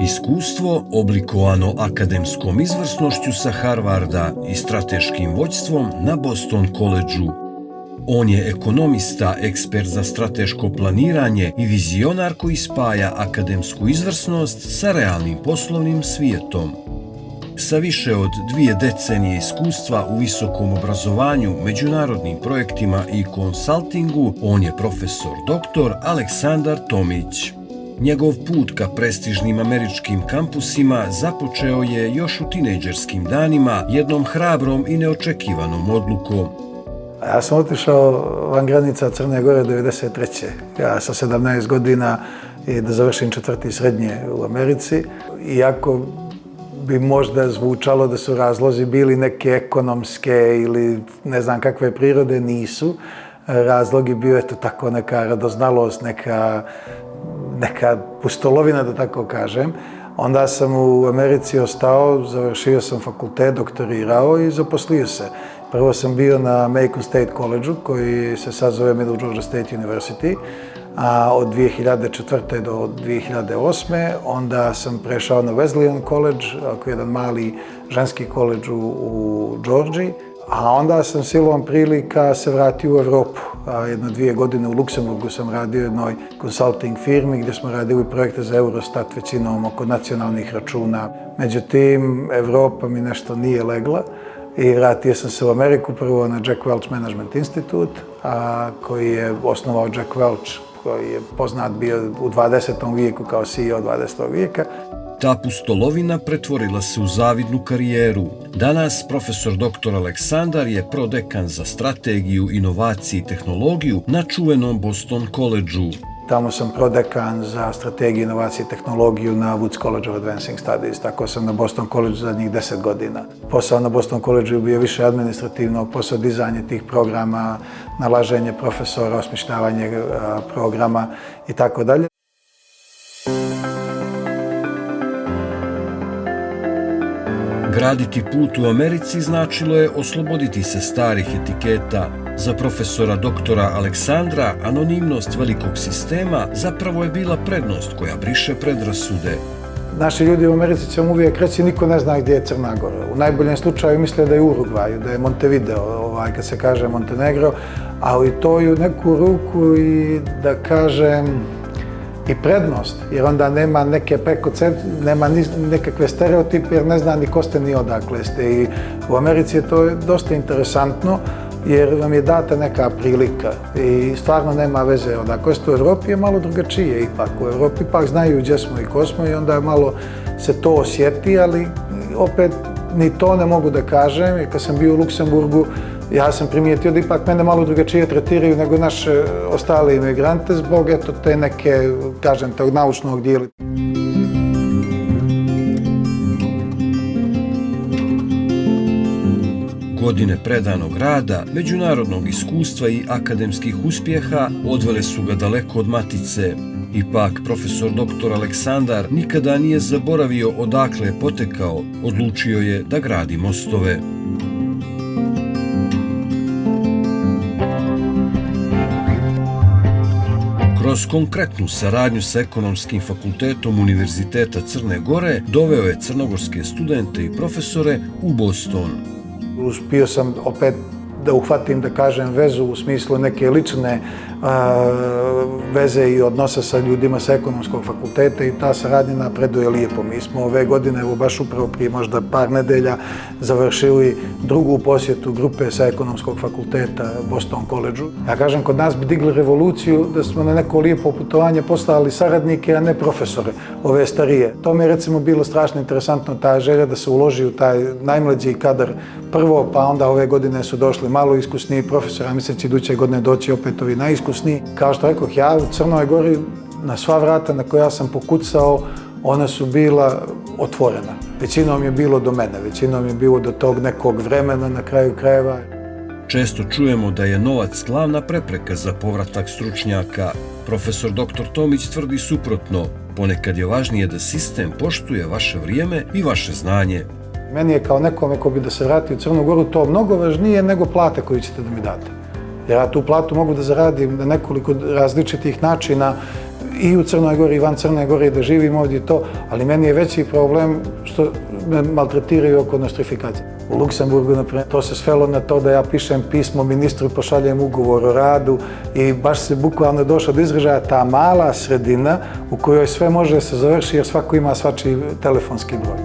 Iskustvo oblikovano akademskom izvrsnošću sa Harvarda i strateškim vođstvom na Boston Collegeu. On je ekonomista, ekspert za strateško planiranje i vizionar koji spaja akademsku izvrsnost sa realnim poslovnim svijetom. Sa više od 2 decenije iskustva u visokom obrazovanju, međunarodnim projektima i konsaltingu, on je profesor dr. Aleksandar Tomić. Njegov put ka prestižnim američkim kampusima započeo je još u tinejdžerskim danima jednom hrabrom i neočekivanom odlukom. Ja sam otišao van granica Crne Gore 1993. Ja sa 17 godina i da završim 4. srednje u Americi. Iako bi možda zvučalo da su razlozi bili neke ekonomske ili ne znam kakve prirode, nisu. Razlog je bio eto tako neka radoznalost, neka pustolovina, da tako kažem. Onda sam u Americi ostao, završio sam fakultet, doktorirao i zaposlio se. Prvo sam bio na Macon State Collegeu, koji se sad zove Middle Georgia State University, a od 2004. do 2008. Onda sam prešao na Wesleyan College, koji je jedan mali ženski koledž u Georgiji. A onda sam silom prilika se vratio u Evropu. 1-2 godine u Luksemburgu sam radio u jednoj consulting firmi gdje smo radili projekte za Eurostat, većinom oko nacionalnih računa. Međutim, Evropa mi nešto nije legla i vratio sam se u Ameriku, prvo na Jack Welch Management Institute, koji je osnovao Jack Welch, koji je poznat bio u 20. vijeku kao CEO 20. vijeka. Ta pustolovina pretvorila se u zavidnu karijeru. Danas profesor dr. Aleksandar je prodekan za strategiju, inovaciju i tehnologiju na čuvenom Boston Collegeu. Tamo sam prodekan za strategiju, inovaciju i tehnologiju na Woods College of Advancing Studies. Tako sam na Boston Collegeu zadnjih 10 godina. Posao na Boston Collegeu bio više administrativno, posao dizajnja tih programa, nalaženje profesora, osmišljavanje programa i tako dalje. Graditi put u Americi značilo je osloboditi se starih etiketa. Za profesora doktora Aleksandra anonimnost velikog sistema zapravo je bila prednost koja briše predrasude. Naši ljudi u Americi će vam uvijek reći niko ne zna gdje je Crna Gora. U najboljem slučaju misle da je Urugvaj, da je Montevideo, kad se kaže Montenegro, ali to je u neku ruku i da kažem i prednost, jer onda nema neke nema nekakve stereotipe, jer ne zna ni ko ste ni odakle ste. I u Americi je to dosta interesantno, jer vam je data neka prilika i stvarno nema veze odakle ste. U Evropi je malo drugačije ipak. U Evropi ipak znaju gdje smo i ko smo i onda malo se to osjeti, ali opet ni to ne mogu da kažem. I kad sam bio u Luksemburgu, ja sam primijetio da ipak mene malo drugačije tretiraju nego naše ostale imigrante zbog te neke, kažem, tog naučnog dijela. Godine predanog rada, međunarodnog iskustva i akademskih uspjeha odvele su ga daleko od matice. Ipak, profesor dr. Aleksandar nikada nije zaboravio odakle je potekao, odlučio je da gradi mostove. Kroz konkretnu saradnju sa Ekonomskim fakultetom Univerziteta Crne Gore doveo je crnogorske studente i profesore u Boston. Uspio sam opet da uhvatim, da kažem, vezu u smislu neke lične veze i odnosa sa ljudima sa Ekonomskog fakulteta i ta saradnja napreduje lijepo. Mi smo ove godine, evo baš upravo prije možda par nedelja, završili drugu posjetu grupe sa Ekonomskog fakulteta Boston Collegeu. Ja kažem, kod nas bi digli revoluciju da smo na neko lijepo putovanje poslali saradnike, a ne profesore, ove starije. To mi je recimo bilo strašno interesantno, ta želja da se uloži u taj najmlađi kadar prvo, pa onda ove godine su došli malo iskusniji profesori, a mislim će iduće godine doći opet ovi najiskusniji. Kao što rekoh, ja u Crnoj Gori na sva vrata na koja sam pokucao, ona su bila otvorena. Većinom je bilo do mene, većinom je bilo do tog nekog vremena na kraju krajeva. Često čujemo da je novac glavna prepreka za povratak stručnjaka. Profesor dr. Tomić tvrdi suprotno. Ponekad je važnije da sistem poštuje vaše vrijeme i vaše znanje. Meni je kao nekome ko bi da se vrati u Crnu Goru to mnogo važnije nego plate koju ćete da mi date. Jer ja tu platu mogu da zaradim na nekoliko različitih načina i u Crnoj Gori i van Crne Gore da živim ovdje to, ali meni je veći problem što me maltretiraju oko nostrifikacije. U Luksemburgu, naprimjer, to se svelo na to da ja pišem pismo ministru, pošaljem ugovor o radu i baš se bukvalno došlo do izražaja ta mala sredina u kojoj sve može se završi jer svako ima svačiji telefonski broj.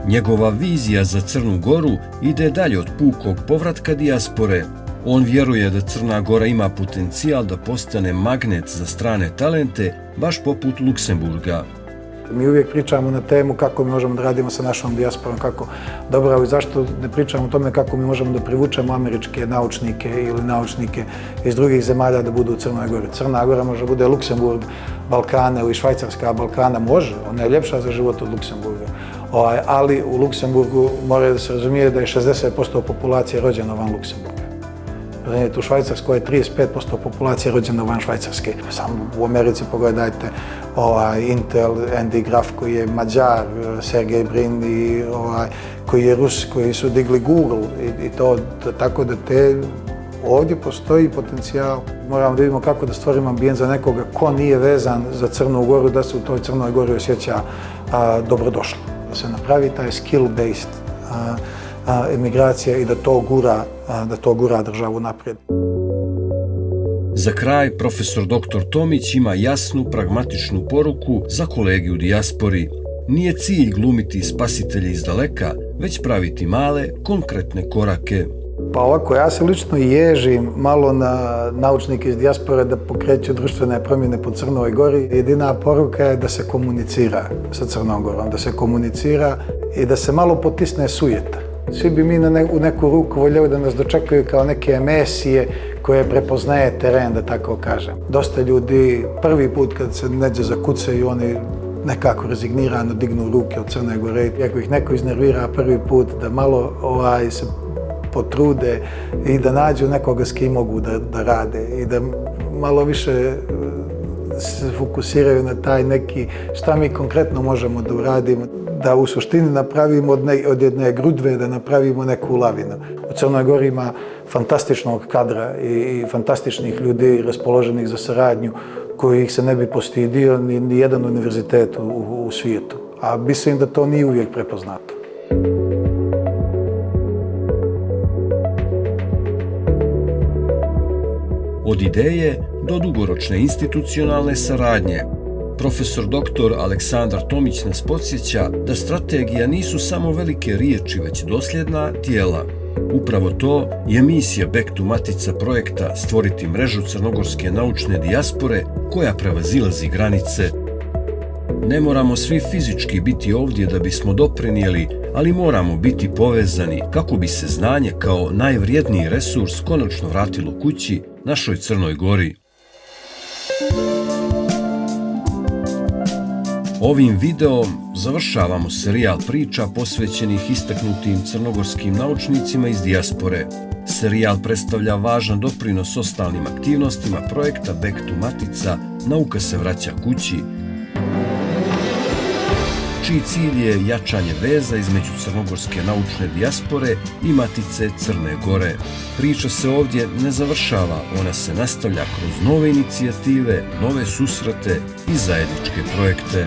Njegova vizija za Crnu Goru ide dalje od pukog povratka dijaspore. On vjeruje da Crna Gora ima potencijal da postane magnet za strane talente, baš poput Luksemburga. Mi uvijek pričamo na temu kako mi možemo da radimo sa našom dijasporom, kako dobro, i zašto ne pričamo o tome kako mi možemo da privučemo američke naučnike ili naučnike iz drugih zemalja da budu u Crnoj Gori. Crna Gora može da bude Luksemburg Balkana ili Švajcarska Balkana, može, ona je ljepša za život od Luksemburga. Ali u Luksemburgu mora da se razumije da je 60% populacije rođeno van Luksemburga. U Švajcarskoj je 35% populacije rođeno van Švajcarske. Samo u Americi pogledajte Intel, Andy Graf koji je Mađar, Sergej Brin koji je Rus, koji su digli Google i to tako da ovdje postoji potencijal. Moramo da vidimo kako da stvorimo ambijent za nekoga ko nije vezan za Crnu Goru, da se u toj Crnoj Gori osjeća dobrodošlo. Da se napravi taj skill-based emigracija i da to gura državu naprijed. Za kraj, profesor dr. Tomić ima jasnu, pragmatičnu poruku za kolege u dijaspori. Nije cilj glumiti spasitelje iz daleka, već praviti male, konkretne korake. Pa ovako, ja se lično ježim malo na naučnike iz dijaspore da pokreću društvene promjene po Crnoj Gori. Jedina poruka je da se komunicira sa Crnom Gorom, da se komunicira i da se malo potisne sujeta. Svi bi mi u neku ruku voljeli da nas dočekaju kao neke mesije koje prepoznaje teren, da tako kažem. Dosta ljudi prvi put kad se neđe zakucaju, oni nekako rezignirano dignu ruke od Crne Gore. I ako ih neko iznervira prvi put, da malo se potrude i da nađu nekoga s kim mogu da rade i da malo više se fokusiraju na taj neki šta mi konkretno možemo da uradimo, da u suštini napravimo od jedne grudve, da napravimo neku lavinu. U Crnoj Gori ima fantastičnog kadra i fantastičnih ljudi raspoloženih za saradnju kojih se ne bi postidio ni jedan univerzitet u svijetu. A mislim da to nije uvijek prepoznato. Od ideje do dugoročne institucionalne saradnje. Profesor dr. Aleksandar Tomić nas podsjeća da strategija nisu samo velike riječi, već dosljedna djela. Upravo to je misija Back to Matica projekta stvoriti mrežu crnogorske naučne dijaspore koja prevazilazi granice. Ne moramo svi fizički biti ovdje da bismo doprinijeli, ali moramo biti povezani kako bi se znanje kao najvrijedniji resurs konačno vratilo kući, našoj Crnoj Gori. Ovim videom završavamo serijal priča posvećenih istaknutim crnogorskim naučnicima iz dijaspore. Serijal predstavlja važan doprinos ostalim aktivnostima projekta Back to Matica, nauka se vraća kući, čiji cilj je jačanje veza između crnogorske naučne dijaspore i Matice Crne Gore. Priča se ovdje ne završava, ona se nastavlja kroz nove inicijative, nove susrete i zajedničke projekte.